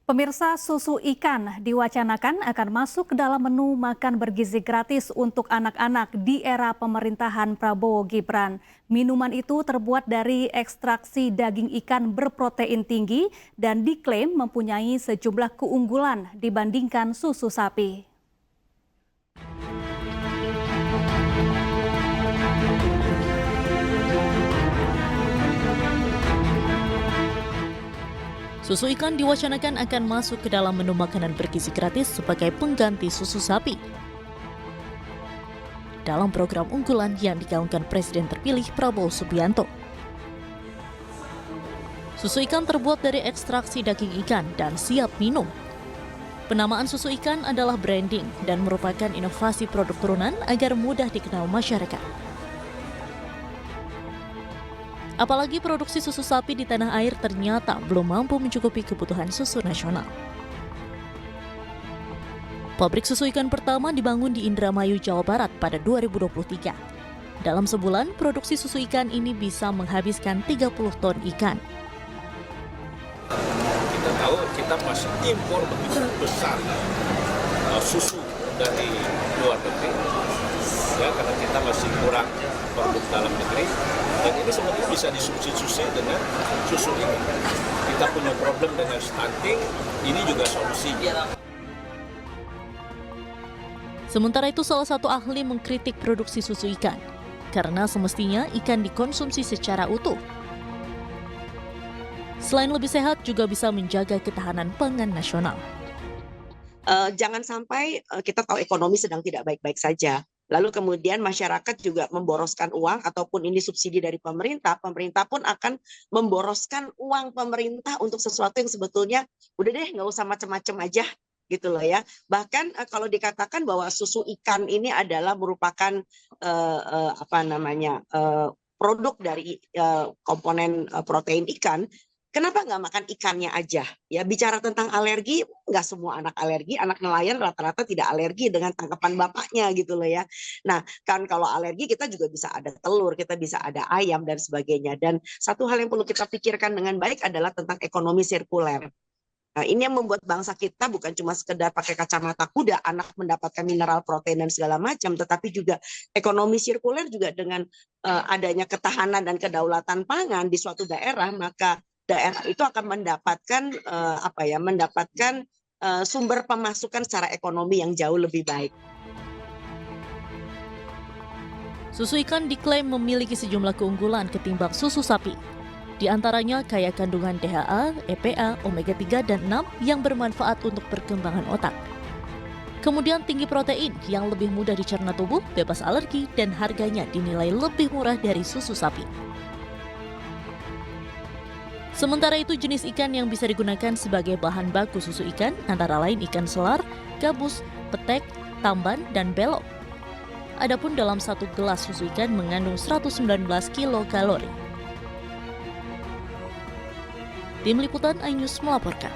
Pemirsa, susu ikan diwacanakan akan masuk ke dalam menu makan bergizi gratis untuk anak-anak di era pemerintahan Prabowo Gibran. Minuman itu terbuat dari ekstraksi daging ikan berprotein tinggi dan diklaim mempunyai sejumlah keunggulan dibandingkan susu sapi. Susu ikan diwacanakan akan masuk ke dalam menu makanan bergizi gratis sebagai pengganti susu sapi. Dalam program unggulan yang digaungkan Presiden terpilih Prabowo Subianto. Susu ikan terbuat dari ekstraksi daging ikan dan siap minum. Penamaan susu ikan adalah branding dan merupakan inovasi produk turunan agar mudah dikenal masyarakat. Apalagi produksi susu sapi di tanah air ternyata belum mampu mencukupi kebutuhan susu nasional. Pabrik susu ikan pertama dibangun di Indramayu, Jawa Barat pada 2023. Dalam sebulan, produksi susu ikan ini bisa menghabiskan 30 ton ikan. Kita tahu kita masih impor begitu besar susu dari luar negeri, ya, karena kita masih kurang produk dalam negeri. Dan ini sebenarnya bisa disubstitusi dengan susu ini. Kita punya problem dengan stunting, ini juga solusinya. Sementara itu, salah satu ahli mengkritik produksi susu ikan, karena semestinya ikan dikonsumsi secara utuh. Selain lebih sehat, juga bisa menjaga ketahanan pangan nasional. Jangan sampai kita tahu ekonomi sedang tidak baik-baik saja. Lalu kemudian masyarakat juga memboroskan uang ataupun ini subsidi dari pemerintah, pemerintah pun akan memboroskan uang pemerintah untuk sesuatu yang sebetulnya udah deh nggak usah macam-macam aja gitu loh ya. Bahkan kalau dikatakan bahwa susu ikan ini adalah merupakan produk dari komponen protein ikan. Kenapa nggak makan ikannya aja? Ya, bicara tentang alergi, nggak semua anak alergi. Anak nelayan rata-rata tidak alergi dengan tangkapan bapaknya gitu loh ya. Nah, kan kalau alergi kita juga bisa ada telur, kita bisa ada ayam dan sebagainya. Dan satu hal yang perlu kita pikirkan dengan baik adalah tentang ekonomi sirkuler. Nah, ini yang membuat bangsa kita bukan cuma sekedar pakai kacamata kuda, anak mendapatkan mineral, protein, dan segala macam, tetapi juga ekonomi sirkuler juga dengan adanya ketahanan dan kedaulatan pangan di suatu daerah, maka daerah itu akan mendapatkan sumber pemasukan secara ekonomi yang jauh lebih baik. Susu ikan diklaim memiliki sejumlah keunggulan ketimbang susu sapi. Di antaranya kaya kandungan DHA, EPA, omega 3 dan 6 yang bermanfaat untuk perkembangan otak. Kemudian tinggi protein yang lebih mudah dicerna tubuh, bebas alergi, dan harganya dinilai lebih murah dari susu sapi. Sementara itu, jenis ikan yang bisa digunakan sebagai bahan baku susu ikan antara lain ikan selar, gabus, petek, tamban, dan belok. Adapun dalam satu gelas susu ikan mengandung 119 kilokalori. Tim Liputan iNews melaporkan.